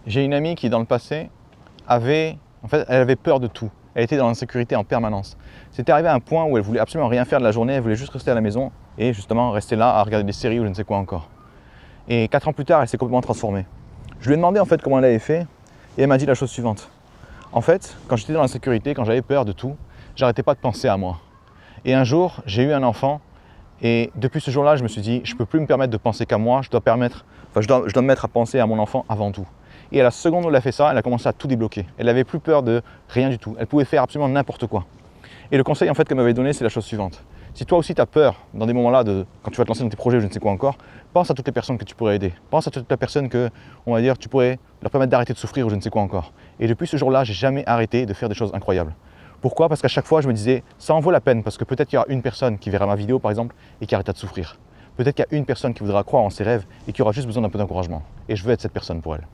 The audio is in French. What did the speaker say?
J'ai une amie qui, dans le passé, elle avait peur de tout. Elle était dans l'insécurité en permanence. C'était arrivé à un point où elle voulait absolument rien faire de la journée, elle voulait juste rester à la maison et justement rester là à regarder des séries ou je ne sais quoi encore. Et 4 ans plus tard, elle s'est complètement transformée. Je lui ai demandé en fait comment elle avait fait et elle m'a dit la chose suivante. En fait, quand j'étais dans l'insécurité, quand j'avais peur de tout, j'arrêtais pas de penser à moi. Et un jour, j'ai eu un enfant et depuis ce jour-là, je me suis dit, je ne peux plus me permettre de penser qu'à moi, je dois me mettre à penser à mon enfant avant tout. Et à la seconde où elle a fait ça, elle a commencé à tout débloquer. Elle n'avait plus peur de rien du tout. Elle pouvait faire absolument n'importe quoi. Et le conseil en fait qu'elle m'avait donné, c'est la chose suivante. Si toi aussi tu as peur dans des moments-là, quand tu vas te lancer dans tes projets ou je ne sais quoi encore, pense à toutes les personnes que tu pourrais aider. Pense à toutes les personnes que, on va dire, tu pourrais leur permettre d'arrêter de souffrir ou je ne sais quoi encore. Et depuis ce jour-là, j'ai jamais arrêté de faire des choses incroyables. Pourquoi? Parce qu'à chaque fois, je me disais, ça en vaut la peine, parce que peut-être qu'il y aura une personne qui verra ma vidéo par exemple et qui arrêtera de souffrir. Peut-être qu'il y a une personne qui voudra croire en ses rêves et qui aura juste besoin d'un peu d'encouragement. Et je veux être cette personne pour elle.